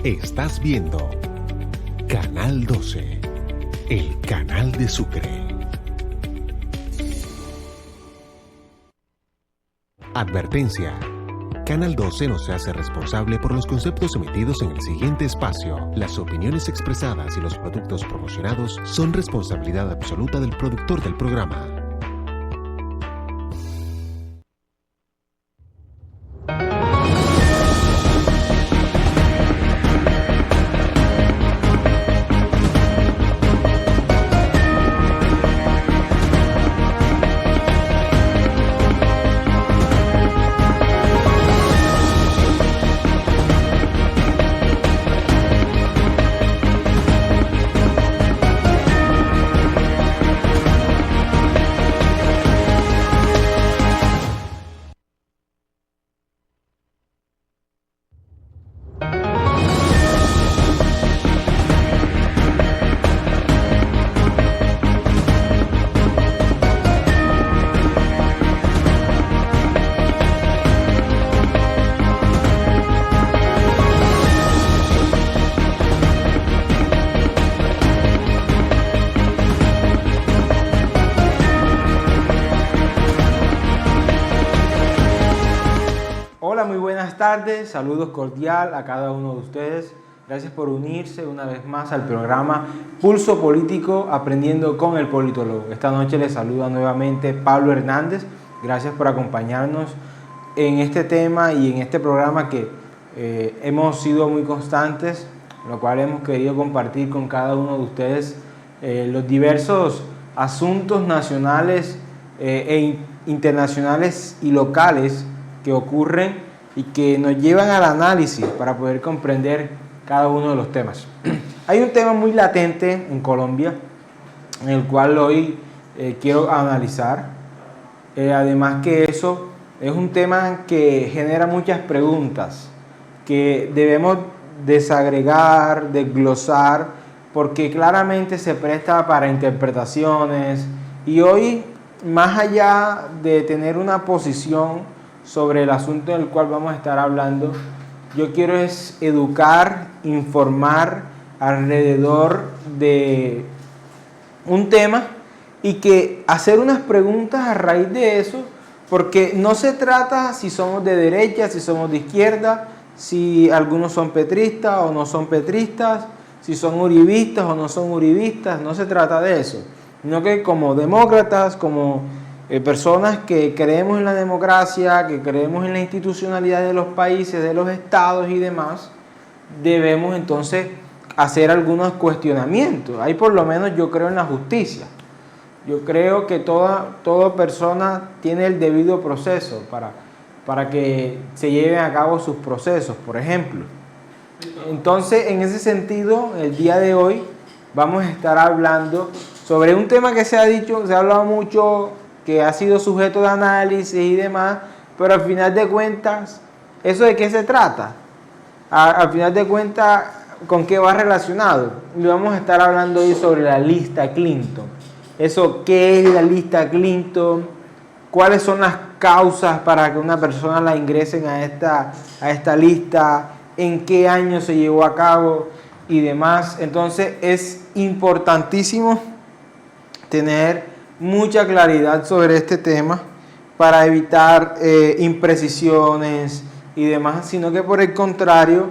Estás viendo Canal 12, el canal de Sucre. Advertencia. Canal 12 no se hace responsable por los conceptos emitidos en el siguiente espacio. Las opiniones expresadas y los productos promocionados son responsabilidad absoluta del productor del programa. Saludos cordial a cada uno de ustedes. Gracias por unirse una vez más al programa Pulso Político, aprendiendo con el politólogo. Esta noche les saluda nuevamente Pablo Hernández. Gracias por acompañarnos en este tema y en este programa que hemos sido muy constantes, lo cual hemos querido compartir con cada uno de ustedes los diversos asuntos nacionales e internacionales y locales que ocurren y que nos llevan al análisis para poder comprender cada uno de los temas. Hay un tema muy latente en Colombia, en el cual hoy quiero analizar. Además que eso es un tema que genera muchas preguntas que debemos desagregar, desglosar, porque claramente se presta para interpretaciones. Y hoy, más allá de tener una posición sobre el asunto del cual vamos a estar hablando, yo quiero es educar, informar alrededor de un tema y que hacer unas preguntas a raíz de eso, porque no se trata si somos de derecha, si somos de izquierda, si algunos son petristas o no son petristas, si son uribistas o no son uribistas, no se trata de eso, sino que como demócratas, como personas que creemos en la democracia, que creemos en la institucionalidad de los países, de los estados y demás, debemos entonces hacer algunos cuestionamientos. Ahí por lo menos yo creo en la justicia. Yo creo que toda persona tiene el debido proceso para que se lleven a cabo sus procesos, por ejemplo. Entonces, en ese sentido, el día de hoy vamos a estar hablando sobre un tema que se ha hablado mucho, que ha sido sujeto de análisis y demás, pero al final de cuentas, ¿eso de qué se trata? Al final de cuentas, ¿con qué va relacionado? Y vamos a estar hablando hoy sobre la lista Clinton. Eso, ¿qué es la lista Clinton? ¿Cuáles son las causas para que una persona la ingresen a esta lista? ¿En qué año se llevó a cabo? Y demás. Entonces, es importantísimo tener mucha claridad sobre este tema para evitar imprecisiones y demás, sino que por el contrario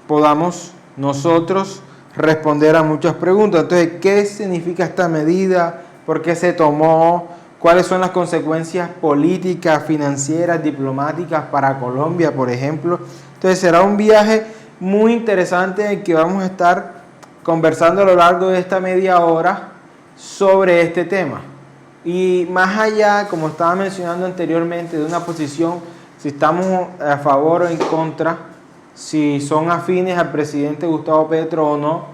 podamos nosotros responder a muchas preguntas. Entonces, ¿qué significa esta medida? ¿Por qué se tomó? ¿Cuáles son las consecuencias políticas, financieras, diplomáticas para Colombia, por ejemplo? Entonces, será un viaje muy interesante en el que vamos a estar conversando a lo largo de esta media hora sobre este tema. Y más allá, como estaba mencionando anteriormente, de una posición, si estamos a favor o en contra, si son afines al presidente Gustavo Petro o no,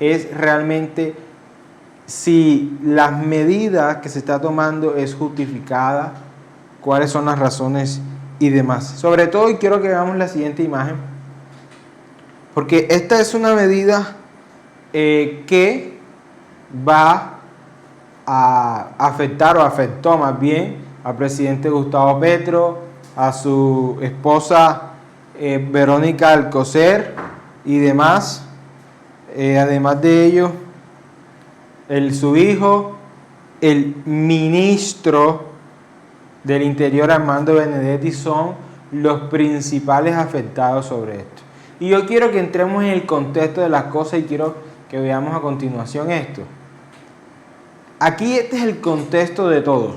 es realmente si las medidas que se está tomando es justificada, cuáles son las razones y demás. Sobre todo, y quiero que veamos la siguiente imagen, porque esta es una medida que va a afectar o afectó más bien al presidente Gustavo Petro, a su esposa Verónica Alcocer y demás. Además de ello, su hijo, el ministro del Interior, Armando Benedetti, son los principales afectados sobre esto. Y yo quiero que entremos en el contexto de las cosas y quiero que veamos a continuación esto. Aquí este es el contexto de todo.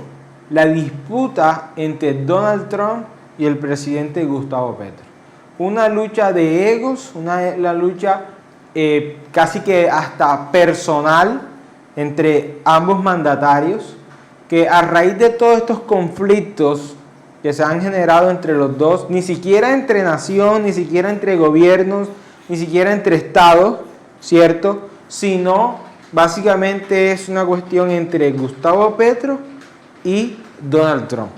La disputa entre Donald Trump y el presidente Gustavo Petro. Una lucha de egos, la lucha casi que hasta personal entre ambos mandatarios, que a raíz de todos estos conflictos que se han generado entre los dos, ni siquiera entre nación, ni siquiera entre gobiernos, ni siquiera entre estados, ¿cierto? Sino básicamente es una cuestión entre Gustavo Petro y Donald Trump,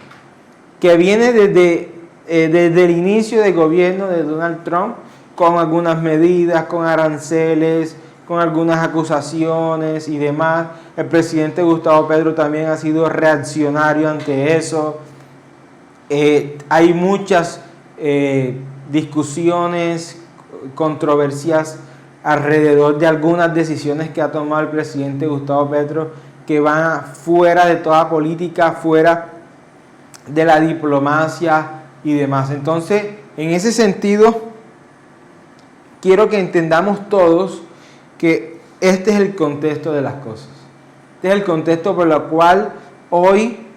que viene desde el inicio del gobierno de Donald Trump, con algunas medidas, con aranceles, con algunas acusaciones y demás. El presidente Gustavo Petro también ha sido reaccionario ante eso. Hay muchas discusiones, controversias alrededor de algunas decisiones que ha tomado el presidente Gustavo Petro que van fuera de toda política, fuera de la diplomacia y demás. Entonces, en ese sentido, quiero que entendamos todos que este es el contexto de las cosas. Este es el contexto por el cual hoy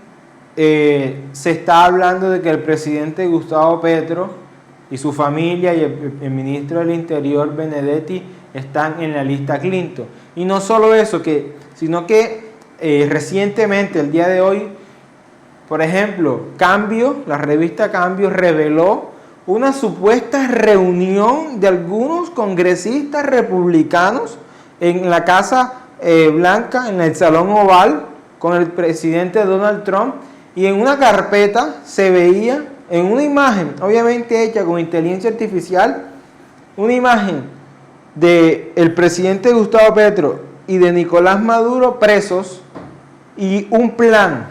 se está hablando de que el presidente Gustavo Petro y su familia y el ministro del Interior Benedetti están en la lista Clinton. Y no solo eso, sino que recientemente, el día de hoy, por ejemplo, la revista Cambio reveló una supuesta reunión de algunos congresistas republicanos en la Casa Blanca, en el Salón Oval, con el presidente Donald Trump, y en una carpeta se veía, en una imagen, obviamente hecha con inteligencia artificial, una imagen del presidente Gustavo Petro y de Nicolás Maduro presos, y un plan,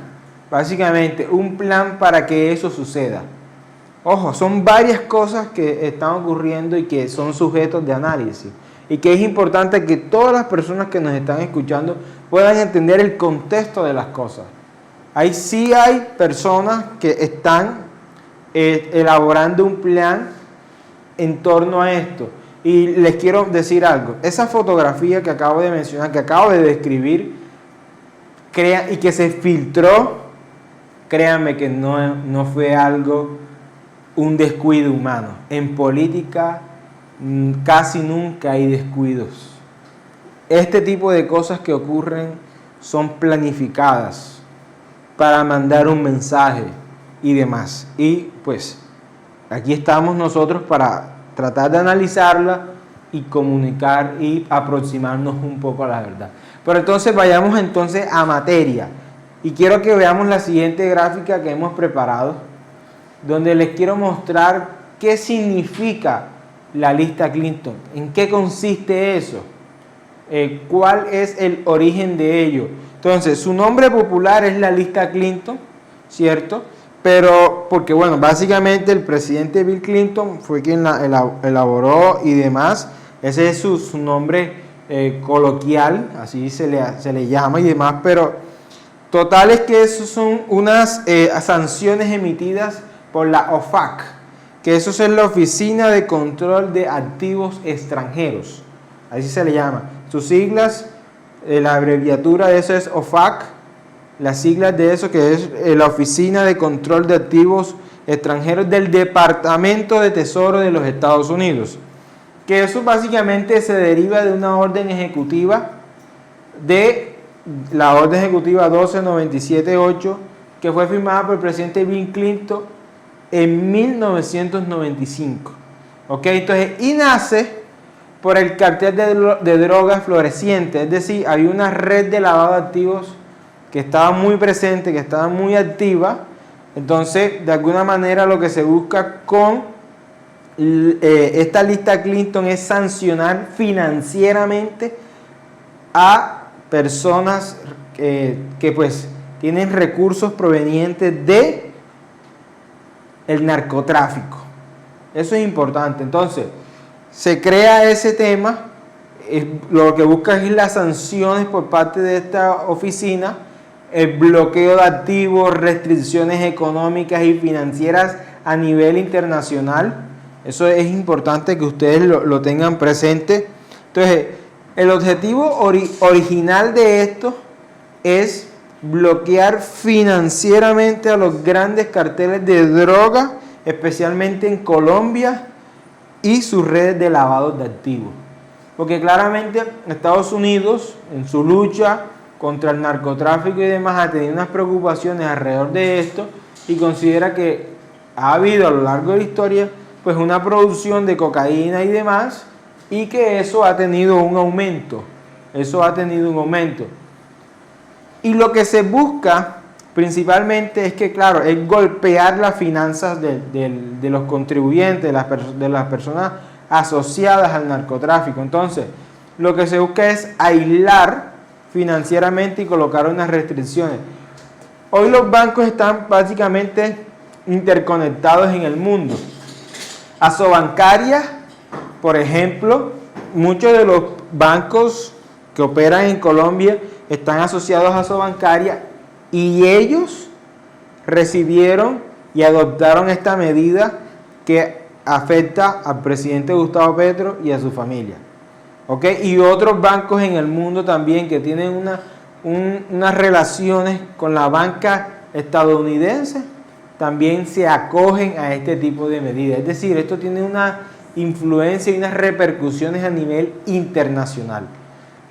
básicamente, un plan para que eso suceda. Ojo, son varias cosas que están ocurriendo y que son sujetos de análisis. Y que es importante que todas las personas que nos están escuchando puedan entender el contexto de las cosas. Sí hay personas que están elaborando un plan en torno a esto. Y les quiero decir algo. Esa fotografía que acabo de mencionar, que acabo de describir, y que se filtró, créanme que no fue un descuido humano. En política casi nunca hay descuidos. Este tipo de cosas que ocurren son planificadas para mandar un mensaje y demás. Y pues aquí estamos nosotros para tratar de analizarla y comunicar y aproximarnos un poco a la verdad. Pero entonces vayamos a materia. Y quiero que veamos la siguiente gráfica que hemos preparado, donde les quiero mostrar qué significa la lista Clinton, en qué consiste eso, cuál es el origen de ello. Entonces, su nombre popular es la lista Clinton, ¿cierto? Pero, porque bueno, básicamente el presidente Bill Clinton fue quien la elaboró y demás. Ese es su nombre coloquial, así se le llama y demás, pero total es que eso son unas sanciones emitidas por la OFAC, que eso es la Oficina de Control de Activos Extranjeros, así se le llama. Sus siglas, la abreviatura de eso es OFAC, las siglas de eso que es la Oficina de Control de Activos Extranjeros del Departamento de Tesoro de los Estados Unidos, que eso básicamente se deriva de una orden ejecutiva, de la orden ejecutiva 12978, que fue firmada por el presidente Bill Clinton en 1995. ¿Ok? Entonces, y nace por el cartel de drogas floreciente, es decir, había una red de lavado de activos que estaba muy presente, que estaba muy activa. Entonces, de alguna manera lo que se busca con esta lista Clinton es sancionar financieramente a personas que pues tienen recursos provenientes de el narcotráfico. Eso es importante. Entonces, se crea ese tema, lo que busca es las sanciones por parte de esta oficina, el bloqueo de activos, restricciones económicas y financieras a nivel internacional. Eso es importante que ustedes lo tengan presente. Entonces, el objetivo original de esto es bloquear financieramente a los grandes carteles de droga, especialmente en Colombia, y sus redes de lavado de activos. Porque claramente Estados Unidos, en su lucha contra el narcotráfico y demás, ha tenido unas preocupaciones alrededor de esto y considera que ha habido a lo largo de la historia pues una producción de cocaína y demás, y que eso ha tenido un aumento. Y lo que se busca principalmente es que, claro, es golpear las finanzas de los contribuyentes, de las personas asociadas al narcotráfico. Entonces, lo que se busca es aislar financieramente y colocar unas restricciones. Hoy los bancos están básicamente interconectados en el mundo. Asobancaria, por ejemplo, muchos de los bancos que operan en Colombia están asociados a Asobancaria, y ellos recibieron y adoptaron esta medida que afecta al presidente Gustavo Petro y a su familia. ¿Ok? Y otros bancos en el mundo también que tienen unas relaciones con la banca estadounidense, también se acogen a este tipo de medidas. Es decir, esto tiene una influencia y unas repercusiones a nivel internacional.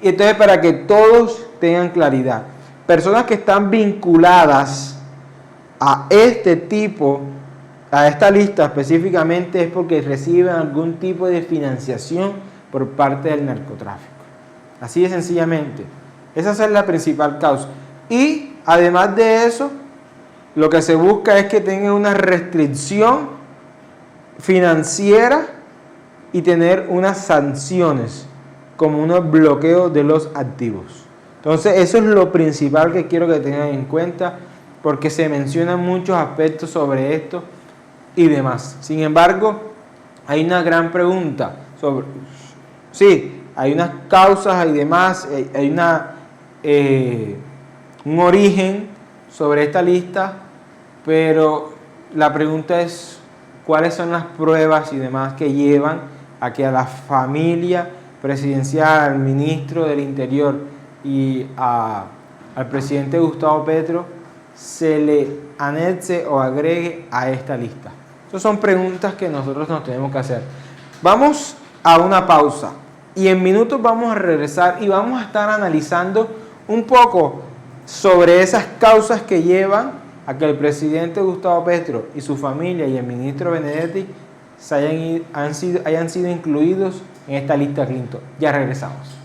Y entonces, para que todos tengan claridad, personas que están vinculadas a este tipo, a esta lista específicamente, es porque reciben algún tipo de financiación por parte del narcotráfico. Así de sencillamente. Esa es la principal causa. Y además de eso, lo que se busca es que tengan una restricción financiera y tener unas sanciones, como unos bloqueos de los activos. Entonces, eso es lo principal que quiero que tengan en cuenta, porque se mencionan muchos aspectos sobre esto y demás. Sin embargo, hay una gran pregunta sobre... Sí, hay unas causas y demás, hay un origen sobre esta lista, pero la pregunta es cuáles son las pruebas y demás que llevan a que a la familia presidencial, al ministro del Interior y al presidente Gustavo Petro se le anexe o agregue a esta lista. Esas son preguntas que nosotros nos tenemos que hacer. Vamos a una pausa y en minutos vamos a regresar y vamos a estar analizando un poco sobre esas causas que llevan a que el presidente Gustavo Petro y su familia y el ministro Benedetti hayan sido incluidos en esta lista Clinton. Ya regresamos.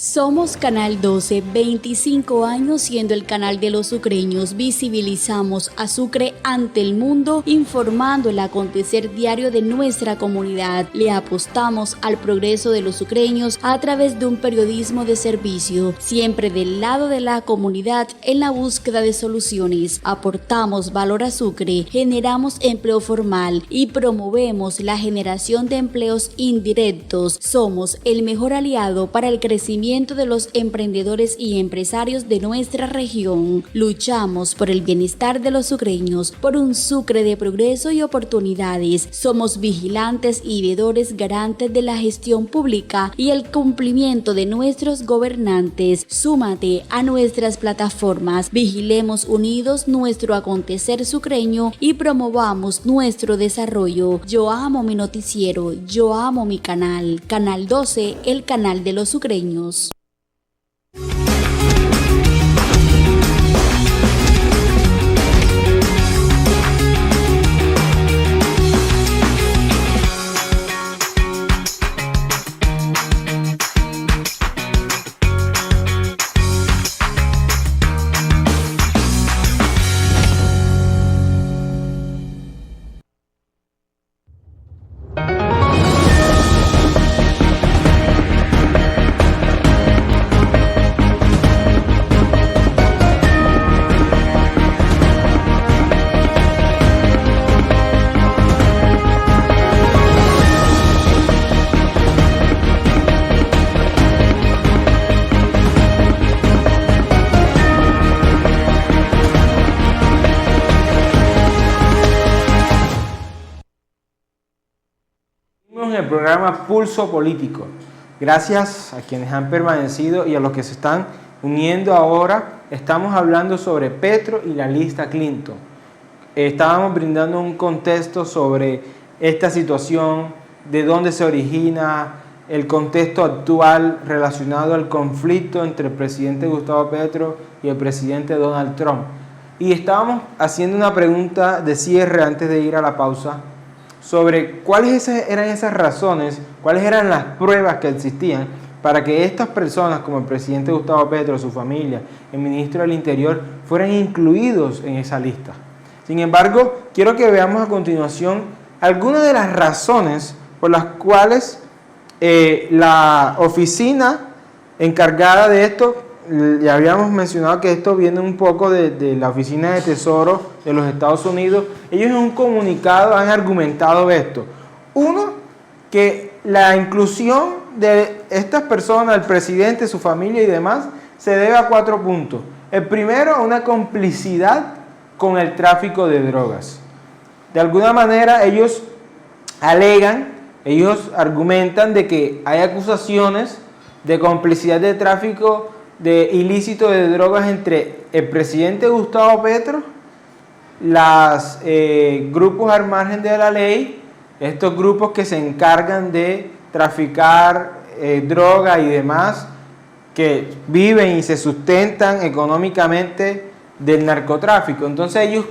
Somos Canal 12, 25 años siendo el canal de los sucreños. Visibilizamos a Sucre ante el mundo, informando el acontecer diario de nuestra comunidad. Le apostamos al progreso de los sucreños a través de un periodismo de servicio, siempre del lado de la comunidad en la búsqueda de soluciones. Aportamos valor a Sucre, generamos empleo formal y promovemos la generación de empleos indirectos. Somos el mejor aliado para el crecimiento de los emprendedores y empresarios de nuestra región. Luchamos por el bienestar de los sucreños, por un Sucre de progreso y oportunidades. Somos vigilantes y veedores garantes de la gestión pública y el cumplimiento de nuestros gobernantes. Súmate a nuestras plataformas. Vigilemos unidos nuestro acontecer sucreño y promovamos nuestro desarrollo. Yo amo mi noticiero, yo amo mi canal. Canal 12, el canal de los sucreños. seguimos en el programa Pulso Político. Gracias a quienes han permanecido y a los que se están uniendo ahora. Estamos hablando sobre Petro y la lista Clinton. Estábamos brindando un contexto sobre esta situación, de dónde se origina, el contexto actual relacionado al conflicto entre el presidente Gustavo Petro y el presidente Donald Trump. Y estábamos haciendo una pregunta de cierre antes de ir a la pausa sobre cuáles eran esas razones, cuáles eran las pruebas que existían para que estas personas, como el presidente Gustavo Petro, su familia, el ministro del Interior, fueran incluidos en esa lista. Sin embargo, quiero que veamos a continuación algunas de las razones por las cuales la oficina encargada de esto, ya habíamos mencionado que esto viene un poco de la Oficina de Tesoro de los Estados Unidos. Ellos en un comunicado han argumentado esto. Uno, que la inclusión de estas personas, el presidente, su familia y demás, se debe a 4 puntos. El primero, a una complicidad con el tráfico de drogas. De alguna manera ellos argumentan de que hay acusaciones de complicidad de tráfico de ilícito de drogas entre el presidente Gustavo Petro, los grupos al margen de la ley, estos grupos que se encargan de traficar droga y demás, que viven y se sustentan económicamente del narcotráfico. Entonces ellos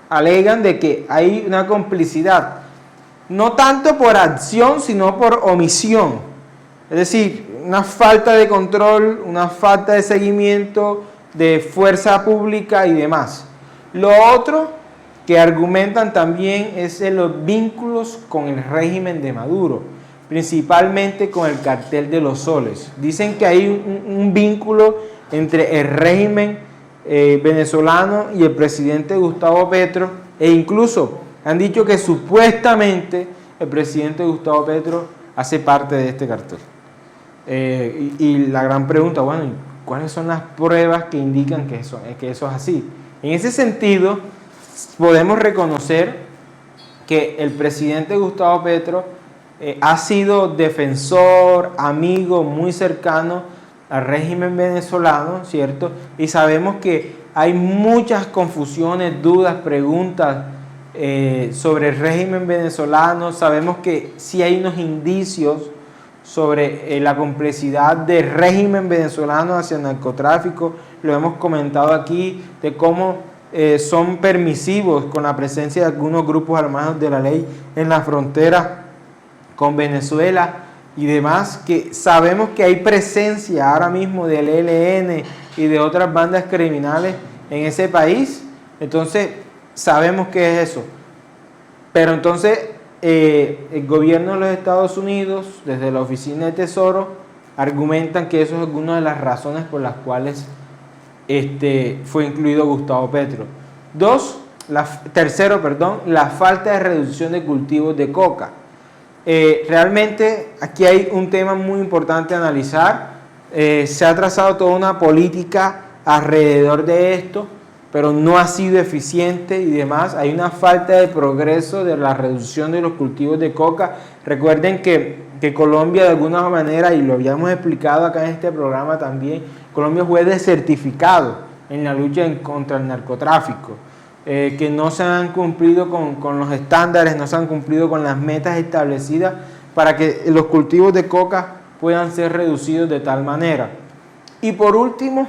alegan de que hay una complicidad, no tanto por acción, sino por omisión. Es decir, una falta de control, una falta de seguimiento de fuerza pública y demás. Lo otro que argumentan también es los vínculos con el régimen de Maduro, principalmente con el cartel de los soles. Dicen que hay un vínculo entre el régimen venezolano y el presidente Gustavo Petro, e incluso han dicho que supuestamente el presidente Gustavo Petro hace parte de este cartel. Y la gran pregunta, bueno, ¿cuáles son las pruebas que indican que eso es así? En ese sentido, podemos reconocer que el presidente Gustavo Petro ha sido defensor, amigo muy cercano al régimen venezolano, ¿cierto? Y sabemos que hay muchas confusiones, dudas, preguntas sobre el régimen venezolano. Sabemos que sí hay unos indicios sobre la complicidad del régimen venezolano hacia el narcotráfico. Lo hemos comentado aquí, de cómo son permisivos con la presencia de algunos grupos armados de la ley en la frontera con Venezuela y demás, que sabemos que hay presencia ahora mismo del ELN y de otras bandas criminales en ese país. Entonces sabemos qué es eso. Pero entonces el gobierno de los Estados Unidos, desde la Oficina de Tesoro, argumentan que eso es una de las razones por las cuales fue incluido Gustavo Petro. Tercero, la falta de reducción de cultivos de coca. Realmente aquí hay un tema muy importante a analizar. Se ha trazado toda una política alrededor de esto, pero no ha sido eficiente y demás. Hay una falta de progreso de la reducción de los cultivos de coca. Recuerden que Colombia, de alguna manera, y lo habíamos explicado acá en este programa también, Colombia fue desertificado en la lucha contra el narcotráfico, que no se han cumplido con los estándares, no se han cumplido con las metas establecidas para que los cultivos de coca puedan ser reducidos de tal manera. Y por último,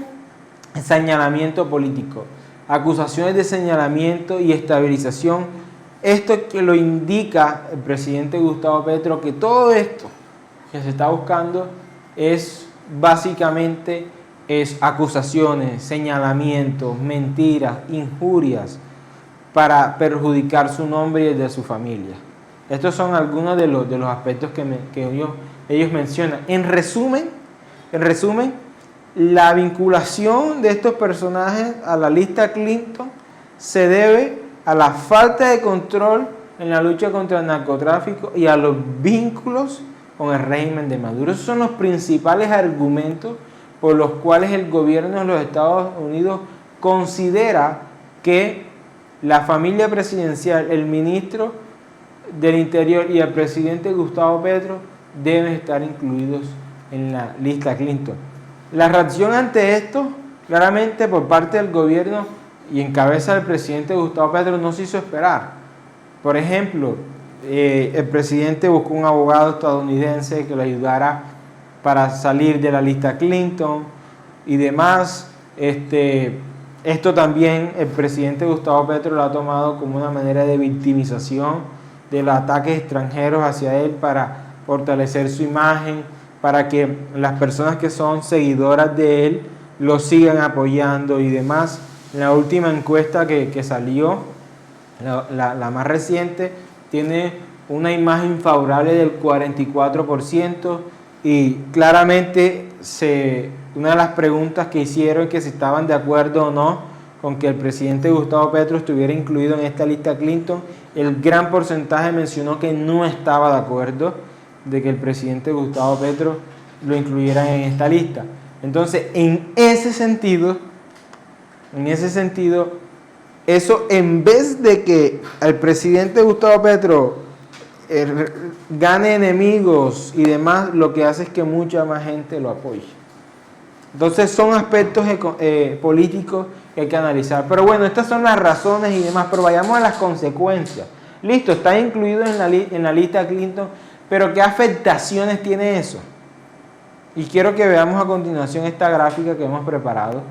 señalamiento político. Acusaciones de señalamiento y estabilización. Esto que lo indica el presidente Gustavo Petro, que todo esto que se está buscando es básicamente acusaciones, señalamientos, mentiras, injurias para perjudicar su nombre y el de su familia. Estos son algunos de los aspectos que ellos mencionan. En resumen, la vinculación de estos personajes a la lista Clinton se debe a la falta de control en la lucha contra el narcotráfico y a los vínculos con el régimen de Maduro. Esos son los principales argumentos por los cuales el gobierno de los Estados Unidos considera que la familia presidencial, el ministro del Interior y el presidente Gustavo Petro deben estar incluidos en la lista Clinton. La reacción ante esto, claramente por parte del gobierno y en cabeza del presidente Gustavo Petro, no se hizo esperar. Por ejemplo, el presidente buscó un abogado estadounidense que lo ayudara para salir de la lista Clinton y demás. Esto también el presidente Gustavo Petro lo ha tomado como una manera de victimización de los ataques extranjeros hacia él para fortalecer su imagen, para que las personas que son seguidoras de él lo sigan apoyando y demás. En la última encuesta que salió, la más reciente, tiene una imagen favorable del 44% y claramente una de las preguntas que hicieron es que si estaban de acuerdo o no con que el presidente Gustavo Petro estuviera incluido en esta lista Clinton. El gran porcentaje mencionó que no estaba de acuerdo de que el presidente Gustavo Petro lo incluyeran en esta lista. Entonces, en ese sentido, eso, en vez de que el presidente Gustavo Petro gane enemigos y demás, lo que hace es que mucha más gente lo apoye. Entonces son aspectos políticos que hay que analizar. Pero bueno, estas son las razones y demás, pero vayamos a las consecuencias. Listo, está incluido en la lista Clinton, pero ¿qué afectaciones tiene eso? Y quiero que veamos a continuación esta gráfica que hemos preparado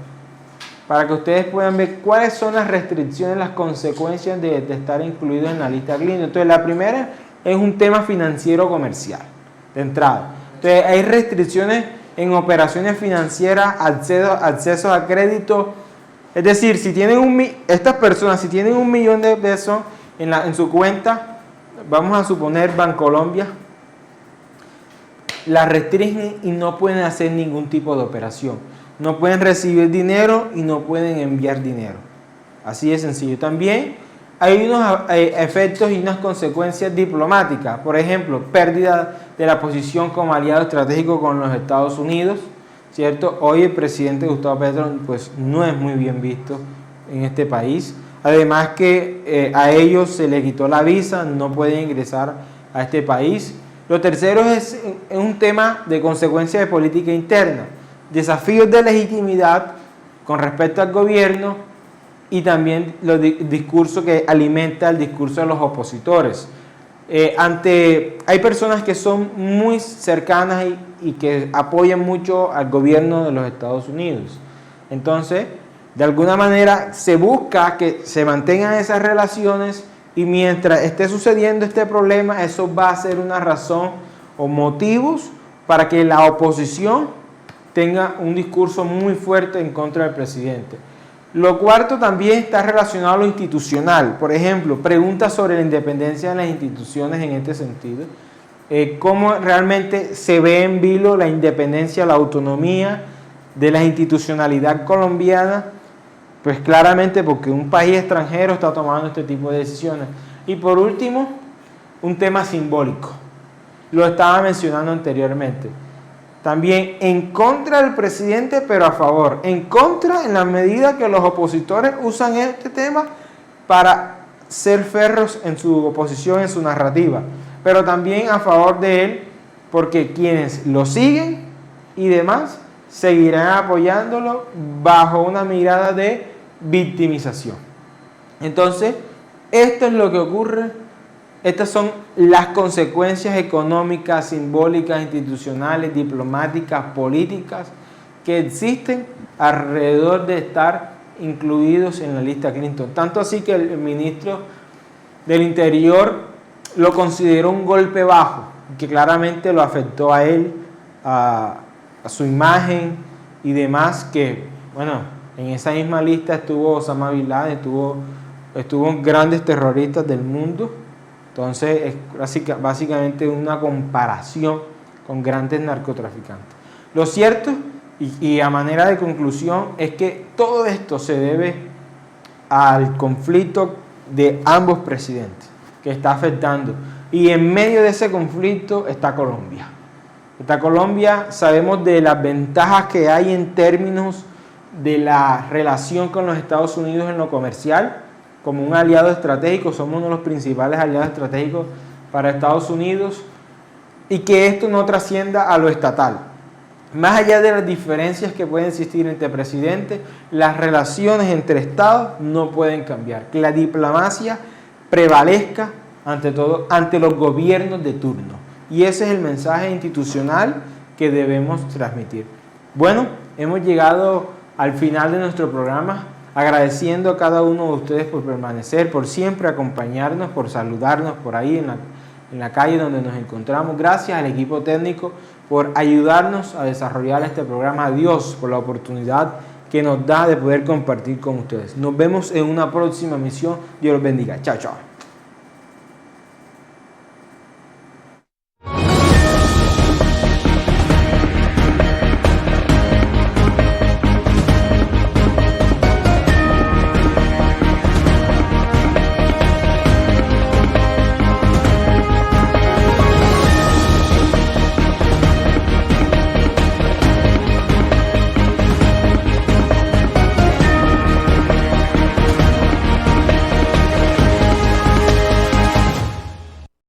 para que ustedes puedan ver cuáles son las restricciones, las consecuencias de estar incluidos en la lista Clinton. Entonces, la primera es un tema financiero comercial, de entrada. Entonces, hay restricciones en operaciones financieras, acceso a crédito. Es decir, si tienen estas personas, si tienen $1 millón de pesos en su cuenta, vamos a suponer Bancolombia, la restringen y no pueden hacer ningún tipo de operación. No pueden recibir dinero y no pueden enviar dinero. Así de sencillo. También hay unos efectos y unas consecuencias diplomáticas. Por ejemplo, pérdida de la posición como aliado estratégico con los Estados Unidos, ¿cierto? Hoy el presidente Gustavo Petro pues, no es muy bien visto en este país. Además que a ellos se les quitó la visa, no pueden ingresar a este país. Lo tercero es un tema de consecuencias de política interna. Desafíos de legitimidad con respecto al gobierno y también los discursos que alimenta el discurso de los opositores. Hay personas que son muy cercanas y que apoyan mucho al gobierno de los Estados Unidos. Entonces, de alguna manera se busca que se mantengan esas relaciones y mientras esté sucediendo este problema, eso va a ser una razón o motivos para que la oposición tenga un discurso muy fuerte en contra del presidente. Lo cuarto también está relacionado a lo institucional. Por ejemplo, preguntas sobre la independencia de las instituciones en este sentido. Cómo realmente se ve en vilo la independencia, la autonomía de la institucionalidad colombiana. Pues claramente porque un país extranjero está tomando este tipo de decisiones. Y por último, un tema simbólico. Lo estaba mencionando anteriormente. También en contra del presidente, pero a favor. En contra en la medida que los opositores usan este tema para ser férreos en su oposición, en su narrativa. Pero también a favor de él, porque quienes lo siguen y demás seguirán apoyándolo bajo una mirada de victimización. Entonces, esto es lo que ocurre. Estas son las consecuencias económicas, simbólicas, institucionales, diplomáticas, políticas que existen alrededor de estar incluidos en la lista Clinton. Tanto así que el ministro del Interior lo consideró un golpe bajo, que claramente lo afectó a él, a su imagen y demás, que bueno, en esa misma lista estuvo Osama Bin Laden, estuvo grandes terroristas del mundo. Entonces es básicamente una comparación con grandes narcotraficantes. Lo cierto, y a manera de conclusión, es que todo esto se debe al conflicto de ambos presidentes que está afectando. Y en medio de ese conflicto está Colombia. Sabemos de las ventajas que hay en términos de la relación con los Estados Unidos en lo comercial. Como un aliado estratégico, somos uno de los principales aliados estratégicos para Estados Unidos y que esto no trascienda a lo estatal. Más allá de las diferencias que pueden existir entre presidentes, las relaciones entre estados no pueden cambiar. Que la diplomacia prevalezca ante todo, ante los gobiernos de turno. Y ese es el mensaje institucional que debemos transmitir. Bueno, hemos llegado al final de nuestro programa, agradeciendo a cada uno de ustedes por permanecer, por siempre acompañarnos, por saludarnos por ahí en la calle donde nos encontramos. Gracias al equipo técnico por ayudarnos a desarrollar este programa. A Dios por la oportunidad que nos da de poder compartir con ustedes. Nos vemos en una próxima misión. Dios los bendiga. Chao, chao.